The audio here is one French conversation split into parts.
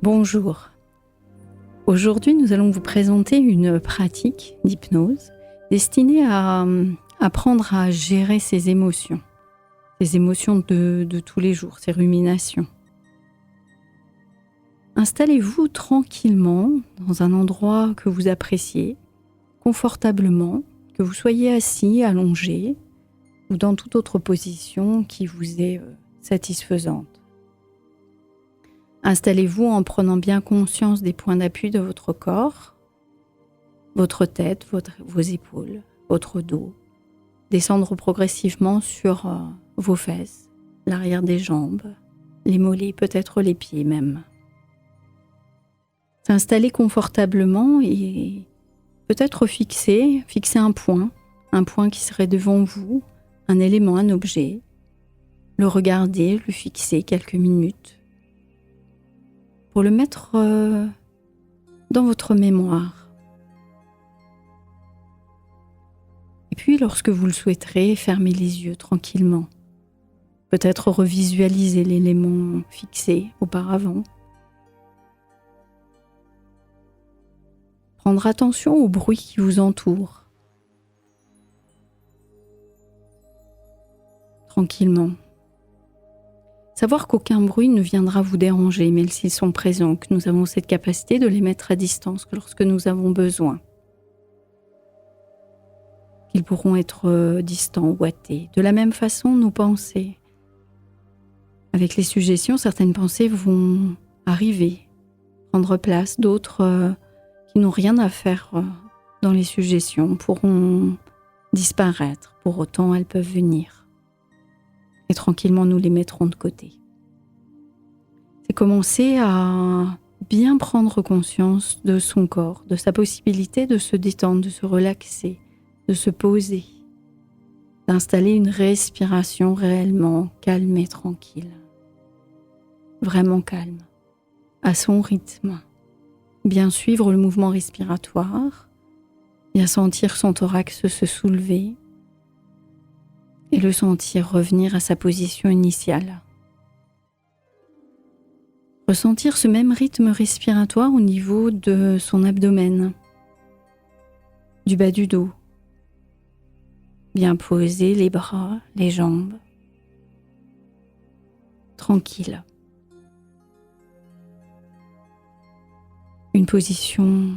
Bonjour. Aujourd'hui, nous allons vous présenter une pratique d'hypnose destinée à apprendre à gérer ses émotions de tous les jours, ses ruminations. Installez-vous tranquillement dans un endroit que vous appréciez, confortablement, que vous soyez assis, allongé ou dans toute autre position qui vous est satisfaisante. Installez-vous en prenant bien conscience des points d'appui de votre corps, votre tête, vos épaules, votre dos. Descendre progressivement sur vos fesses, l'arrière des jambes, les mollets, peut-être les pieds même. S'installer confortablement et peut-être fixer un point qui serait devant vous, un élément, un objet. Le regarder, le fixer quelques minutes. Pour le mettre dans votre mémoire. Et puis, lorsque vous le souhaiterez, fermez les yeux tranquillement. Peut-être revisualiser l'élément fixé auparavant. Prendre attention au bruit qui vous entoure. Tranquillement. Savoir qu'aucun bruit ne viendra vous déranger, même s'ils sont présents, que nous avons cette capacité de les mettre à distance que lorsque nous avons besoin. Qu'ils pourront être distants ou hâtés. De la même façon, nos pensées. Avec les suggestions, certaines pensées vont arriver, prendre place. D'autres qui n'ont rien à faire dans les suggestions pourront disparaître. Pour autant, elles peuvent venir. Et tranquillement, nous les mettrons de côté. C'est commencer à bien prendre conscience de son corps, de sa possibilité de se détendre, de se relaxer, de se poser, d'installer une respiration réellement calme et tranquille. Vraiment calme, à son rythme. Bien suivre le mouvement respiratoire, bien sentir son thorax se soulever, et le sentir revenir à sa position initiale. Ressentir ce même rythme respiratoire au niveau de son abdomen, du bas du dos. Bien poser les bras, les jambes. Tranquille. Une position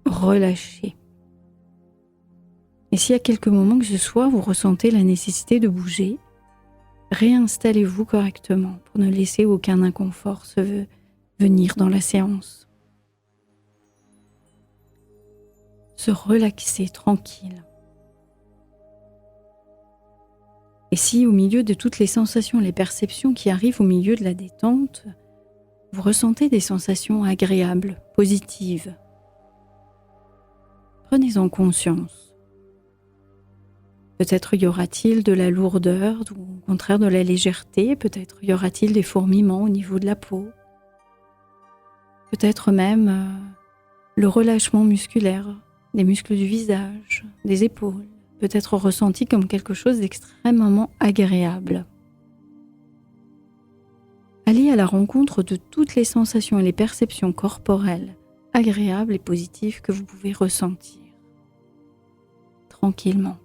relâchée. Et si à quelques moments que ce soit, vous ressentez la nécessité de bouger, réinstallez-vous correctement pour ne laisser aucun inconfort venir dans la séance. Se relaxer tranquille. Et si au milieu de toutes les sensations, les perceptions qui arrivent au milieu de la détente, vous ressentez des sensations agréables, positives, prenez-en conscience. Peut-être y aura-t-il de la lourdeur ou au contraire de la légèreté. Peut-être y aura-t-il des fourmillements au niveau de la peau. Peut-être même le relâchement musculaire des muscles du visage, des épaules. Peut-être ressenti comme quelque chose d'extrêmement agréable. Allez à la rencontre de toutes les sensations et les perceptions corporelles agréables et positives que vous pouvez ressentir. Tranquillement.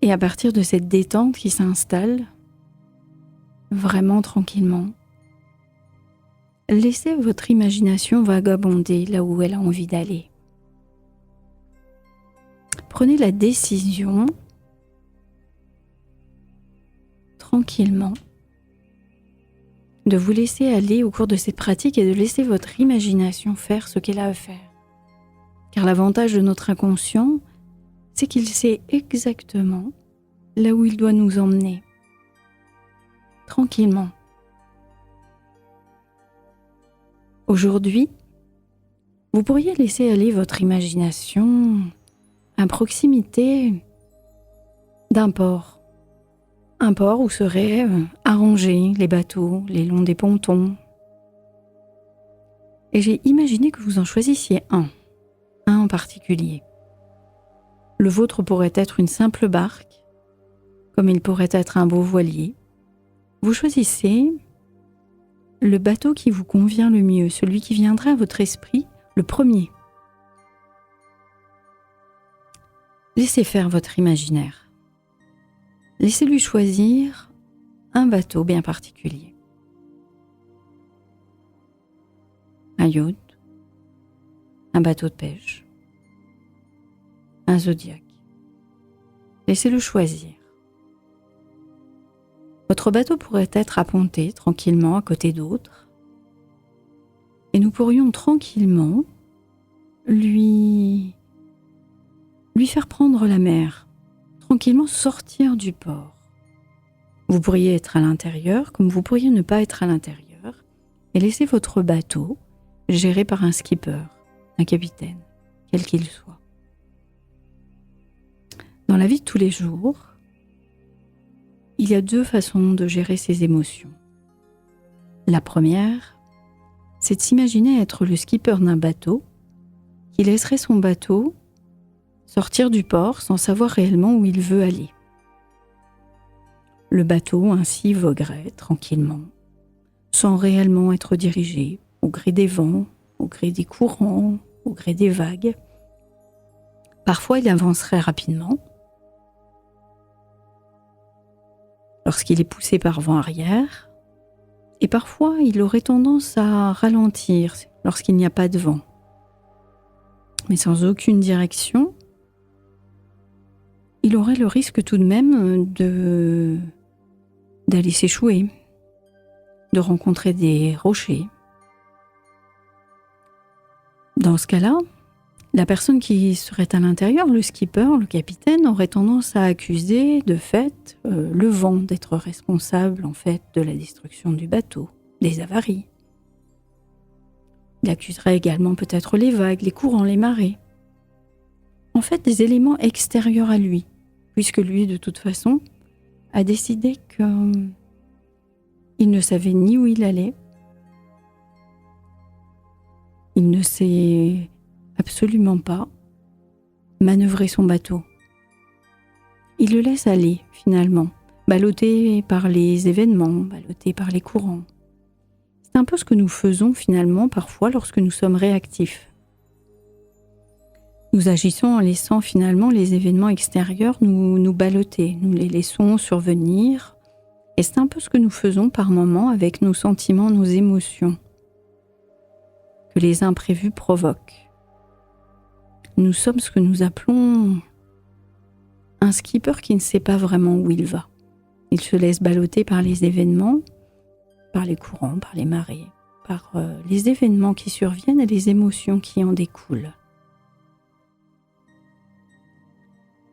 Et à partir de cette détente qui s'installe, vraiment tranquillement, laissez votre imagination vagabonder là où elle a envie d'aller. Prenez la décision, tranquillement, de vous laisser aller au cours de cette pratique et de laisser votre imagination faire ce qu'elle a à faire. Car l'avantage de notre inconscient, c'est qu'il sait exactement là où il doit nous emmener. Tranquillement. Aujourd'hui, vous pourriez laisser aller votre imagination à proximité d'un port. Un port où seraient arrangés les bateaux, les longs des pontons. Et j'ai imaginé que vous en choisissiez un en particulier. Le vôtre pourrait être une simple barque, comme il pourrait être un beau voilier. Vous choisissez le bateau qui vous convient le mieux, celui qui viendrait à votre esprit le premier. Laissez faire votre imaginaire. Laissez-lui choisir un bateau bien particulier. Un yacht, un bateau de pêche, un Zodiac. Laissez-le choisir. Votre bateau pourrait être apponté tranquillement à côté d'autres et nous pourrions tranquillement lui faire prendre la mer, tranquillement sortir du port. Vous pourriez être à l'intérieur comme vous pourriez ne pas être à l'intérieur et laisser votre bateau géré par un skipper, un capitaine, quel qu'il soit. Dans la vie de tous les jours, il y a 2 façons de gérer ses émotions. La première, c'est de s'imaginer être le skipper d'un bateau qui laisserait son bateau sortir du port sans savoir réellement où il veut aller. Le bateau ainsi voguerait tranquillement, sans réellement être dirigé au gré des vents, au gré des courants, au gré des vagues. Parfois, il avancerait rapidement. Lorsqu'il est poussé par vent arrière, et parfois il aurait tendance à ralentir lorsqu'il n'y a pas de vent. Mais sans aucune direction, il aurait le risque tout de même d'aller s'échouer, de rencontrer des rochers. Dans ce cas-là, la personne qui serait à l'intérieur, le skipper, le capitaine, aurait tendance à accuser de fait le vent d'être responsable en fait de la destruction du bateau, des avaries. Il accuserait également peut-être les vagues, les courants, les marées. En fait, des éléments extérieurs à lui, puisque lui, de toute façon, a décidé qu'il ne savait ni où il allait, il ne sait absolument pas manœuvrer son bateau. Il le laisse aller, finalement, ballotté par les événements, ballotté par les courants. C'est un peu ce que nous faisons finalement parfois lorsque nous sommes réactifs. Nous agissons en laissant finalement les événements extérieurs nous balloter, nous les laissons survenir. Et c'est un peu ce que nous faisons par moments avec nos sentiments, nos émotions, que les imprévus provoquent. Nous sommes ce que nous appelons un skipper qui ne sait pas vraiment où il va. Il se laisse balloter par les événements, par les courants, par les marées, par les événements qui surviennent et les émotions qui en découlent.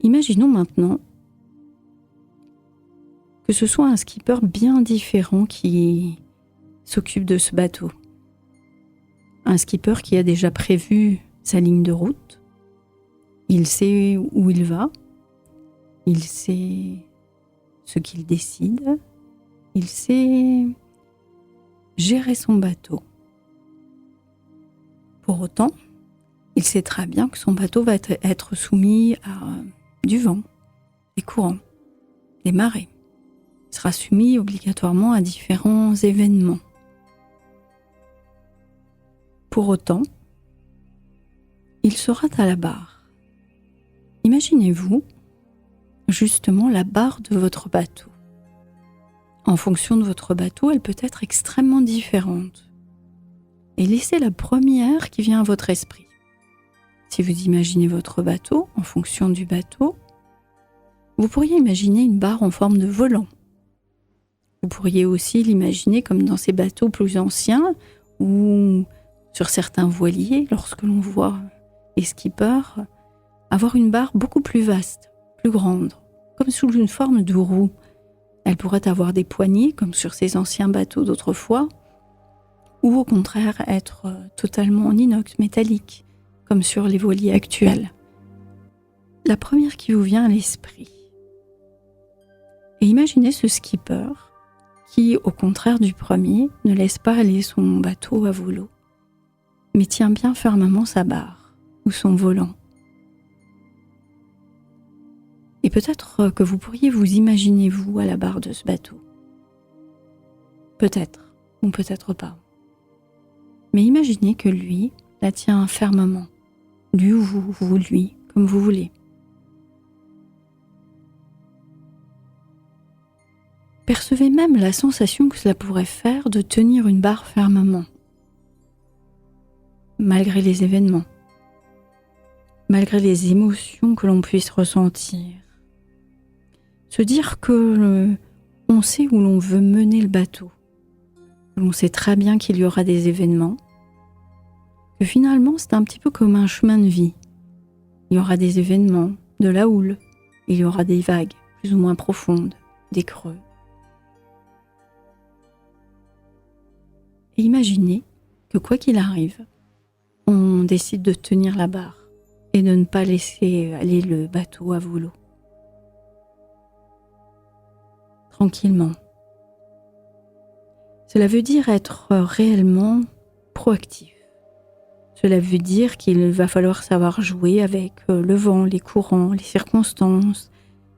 Imaginons maintenant que ce soit un skipper bien différent qui s'occupe de ce bateau. Un skipper qui a déjà prévu sa ligne de route. Il sait où il va. Il sait ce qu'il décide. Il sait gérer son bateau. Pour autant, il sait très bien que son bateau va être soumis à du vent, des courants, des marées. Il sera soumis obligatoirement à différents événements. Pour autant, il sera à la barre. Imaginez-vous justement la barre de votre bateau. En fonction de votre bateau, elle peut être extrêmement différente. Et laissez la première qui vient à votre esprit. Si vous imaginez votre bateau, en fonction du bateau, vous pourriez imaginer une barre en forme de volant. Vous pourriez aussi l'imaginer comme dans ces bateaux plus anciens ou sur certains voiliers, lorsque l'on voit les skippers avoir une barre beaucoup plus vaste, plus grande, comme sous une forme de roue. Elle pourrait avoir des poignées, comme sur ces anciens bateaux d'autrefois, ou au contraire être totalement en inox métallique, comme sur les voiliers actuels. La première qui vous vient à l'esprit. Et imaginez ce skipper qui, au contraire du premier, ne laisse pas aller son bateau à volo, mais tient bien fermement sa barre ou son volant. Et peut-être que vous pourriez vous imaginer, vous, à la barre de ce bateau. Peut-être. ou peut-être pas. Mais imaginez que lui la tient fermement, lui ou vous lui, comme vous voulez. Percevez même la sensation que cela pourrait faire de tenir une barre fermement, malgré les événements, malgré les émotions que l'on puisse ressentir. Se dire que on sait où l'on veut mener le bateau, que l'on sait très bien qu'il y aura des événements, que finalement c'est un petit peu comme un chemin de vie. Il y aura des événements, de la houle, il y aura des vagues plus ou moins profondes, des creux. Et imaginez que quoi qu'il arrive, on décide de tenir la barre et de ne pas laisser aller le bateau à volo. Tranquillement. Cela veut dire être réellement proactif. Cela veut dire qu'il va falloir savoir jouer avec le vent, les courants, les circonstances,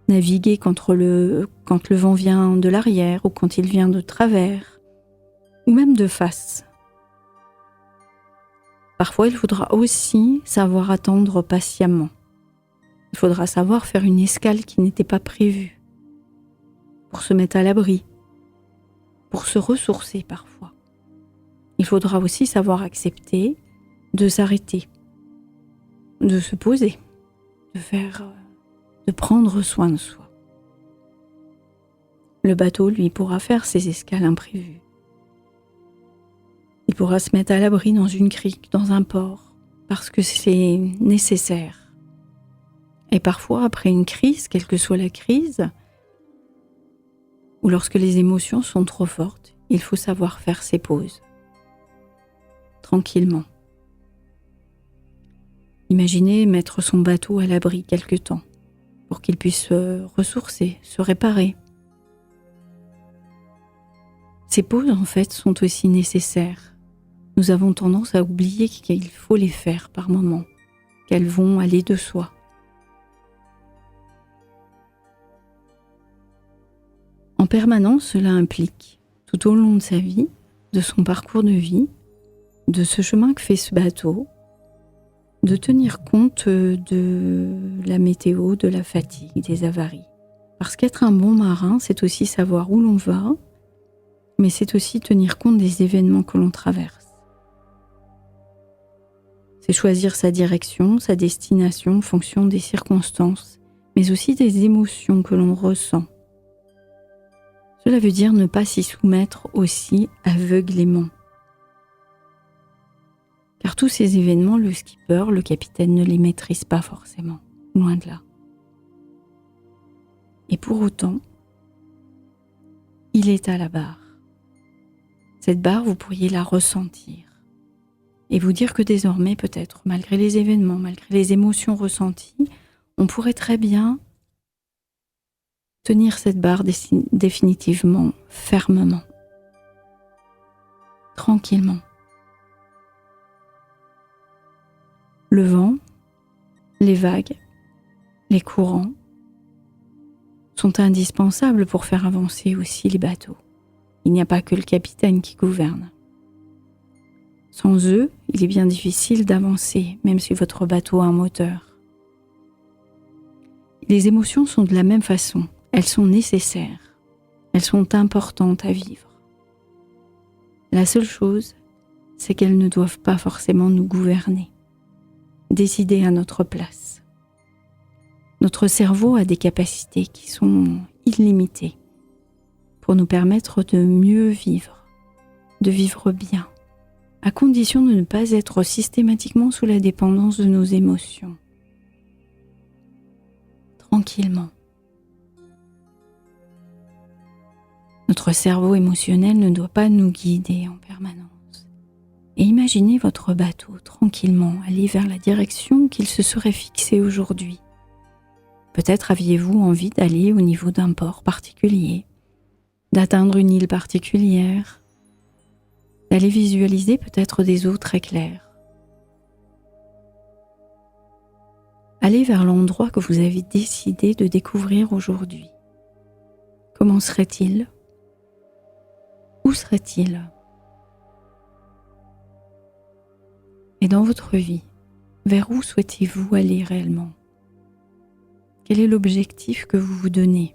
naviguer quand le vent vient de l'arrière ou quand il vient de travers, ou même de face. Parfois, il faudra aussi savoir attendre patiemment. Il faudra savoir faire une escale qui n'était pas prévue, pour se mettre à l'abri, pour se ressourcer parfois. Il faudra aussi savoir accepter de s'arrêter, de se poser, de prendre soin de soi. Le bateau, lui, pourra faire ses escales imprévues. Il pourra se mettre à l'abri dans une crique, dans un port, parce que c'est nécessaire. Et parfois, après une crise, quelle que soit la crise, ou lorsque les émotions sont trop fortes, il faut savoir faire ses pauses. Tranquillement. Imaginez mettre son bateau à l'abri quelque temps, pour qu'il puisse se ressourcer, se réparer. Ces pauses, en fait, sont aussi nécessaires. Nous avons tendance à oublier qu'il faut les faire par moments, qu'elles vont aller de soi. En permanence, cela implique, tout au long de sa vie, de son parcours de vie, de ce chemin que fait ce bateau, de tenir compte de la météo, de la fatigue, des avaries. Parce qu'être un bon marin, c'est aussi savoir où l'on va, mais c'est aussi tenir compte des événements que l'on traverse. C'est choisir sa direction, sa destination en fonction des circonstances, mais aussi des émotions que l'on ressent. Cela veut dire ne pas s'y soumettre aussi aveuglément. Car tous ces événements, le skipper, le capitaine ne les maîtrise pas forcément, loin de là. Et pour autant, il est à la barre. Cette barre, vous pourriez la ressentir et vous dire que désormais, peut-être, malgré les événements, malgré les émotions ressenties, on pourrait très bien tenir cette barre définitivement, fermement, tranquillement. Le vent, les vagues, les courants sont indispensables pour faire avancer aussi les bateaux. Il n'y a pas que le capitaine qui gouverne. Sans eux, il est bien difficile d'avancer, même si votre bateau a un moteur. Les émotions sont de la même façon. Elles sont nécessaires. Elles sont importantes à vivre. La seule chose, c'est qu'elles ne doivent pas forcément nous gouverner, décider à notre place. Notre cerveau a des capacités qui sont illimitées pour nous permettre de mieux vivre, de vivre bien, à condition de ne pas être systématiquement sous la dépendance de nos émotions. Tranquillement. Notre cerveau émotionnel ne doit pas nous guider en permanence. Et imaginez votre bateau tranquillement aller vers la direction qu'il se serait fixé aujourd'hui. Peut-être aviez-vous envie d'aller au niveau d'un port particulier, d'atteindre une île particulière, d'aller visualiser peut-être des eaux très claires. Allez vers l'endroit que vous avez décidé de découvrir aujourd'hui. Comment serait-il ? Où serait-il ? Et dans votre vie, vers où souhaitez-vous aller réellement? Quel est l'objectif que vous vous donnez?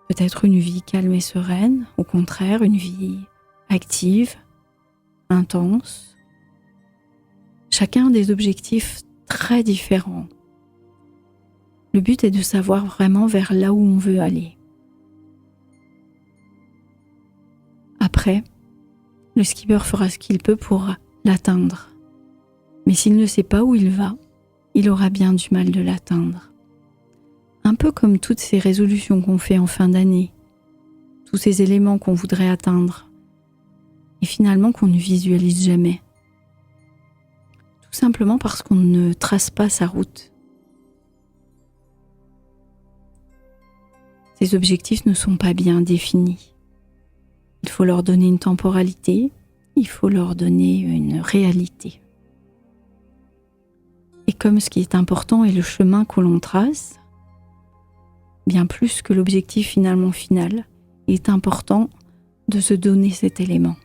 Peut-être une vie calme et sereine, au contraire, une vie active, intense. Chacun a des objectifs très différents. Le but est de savoir vraiment vers là où on veut aller. Après, le skipper fera ce qu'il peut pour l'atteindre. Mais s'il ne sait pas où il va, il aura bien du mal de l'atteindre. Un peu comme toutes ces résolutions qu'on fait en fin d'année, tous ces éléments qu'on voudrait atteindre, et finalement qu'on ne visualise jamais. Tout simplement parce qu'on ne trace pas sa route. Ces objectifs ne sont pas bien définis. Il faut leur donner une temporalité, il faut leur donner une réalité. Et comme ce qui est important est le chemin que l'on trace, bien plus que l'objectif finalement final, il est important de se donner cet élément,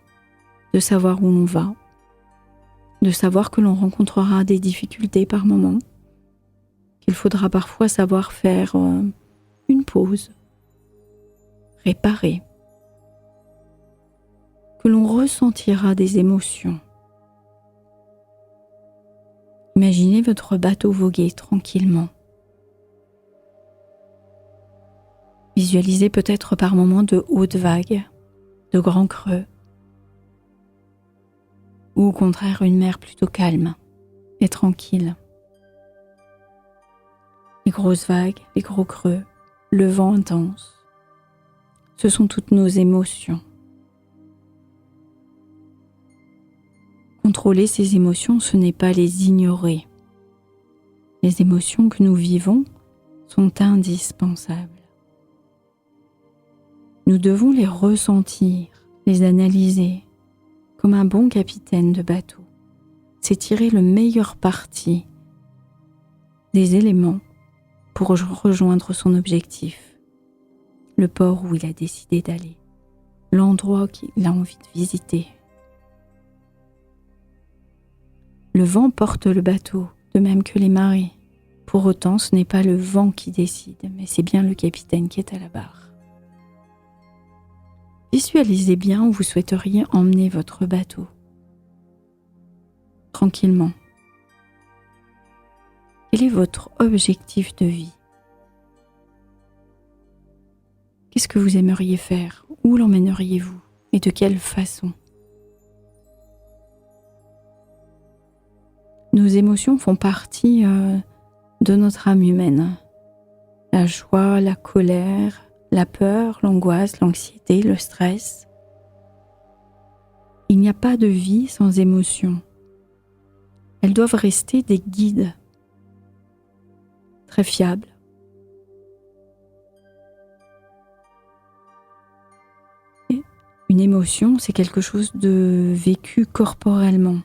de savoir où l'on va, de savoir que l'on rencontrera des difficultés par moment, qu'il faudra parfois savoir faire une pause, réparer, que l'on ressentira des émotions. Imaginez votre bateau voguer tranquillement. Visualisez peut-être par moments de hautes vagues, de grands creux, ou au contraire une mer plutôt calme et tranquille. Les grosses vagues, les gros creux, le vent intense, ce sont toutes nos émotions. Contrôler ces émotions, ce n'est pas les ignorer. Les émotions que nous vivons sont indispensables. Nous devons les ressentir, les analyser, comme un bon capitaine de bateau. C'est tirer le meilleur parti des éléments pour rejoindre son objectif, le port où il a décidé d'aller, l'endroit qu'il a envie de visiter. Le vent porte le bateau, de même que les marées. Pour autant, ce n'est pas le vent qui décide, mais c'est bien le capitaine qui est à la barre. Visualisez bien où vous souhaiteriez emmener votre bateau. Tranquillement. Quel est votre objectif de vie? Qu'est-ce que vous aimeriez faire? Où l'emmèneriez-vous? Et de quelle façon? Nos émotions font partie de notre âme humaine. La joie, la colère, la peur, l'angoisse, l'anxiété, le stress. Il n'y a pas de vie sans émotions. Elles doivent rester des guides très fiables. Et une émotion, c'est quelque chose de vécu corporellement.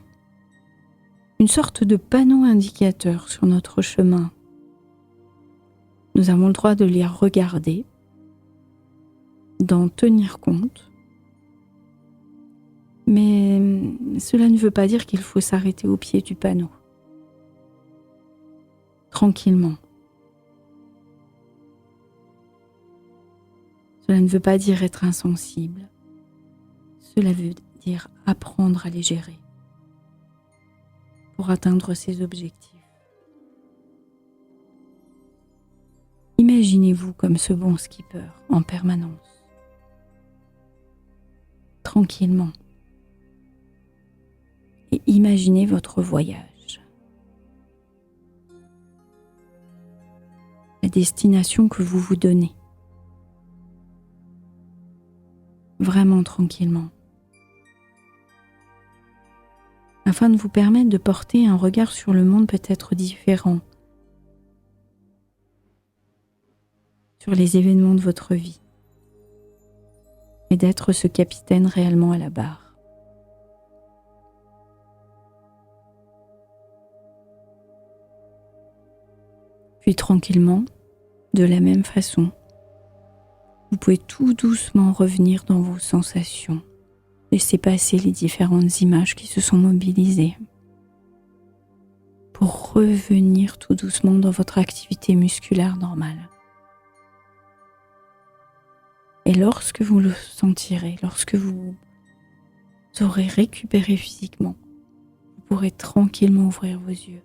Une sorte de panneau indicateur sur notre chemin. Nous avons le droit de les regarder, d'en tenir compte, mais cela ne veut pas dire qu'il faut s'arrêter au pied du panneau. Tranquillement. Cela ne veut pas dire être insensible. Cela veut dire apprendre à les gérer pour atteindre ses objectifs. Imaginez-vous comme ce bon skipper en permanence, tranquillement, et imaginez votre voyage, la destination que vous vous donnez, vraiment tranquillement, afin de vous permettre de porter un regard sur le monde peut-être différent, sur les événements de votre vie, et d'être ce capitaine réellement à la barre. Puis tranquillement, de la même façon, vous pouvez tout doucement revenir dans vos sensations, Laissez passer les différentes images qui se sont mobilisées pour revenir tout doucement dans votre activité musculaire normale. Et lorsque vous le sentirez, lorsque vous aurez récupéré physiquement, vous pourrez tranquillement ouvrir vos yeux.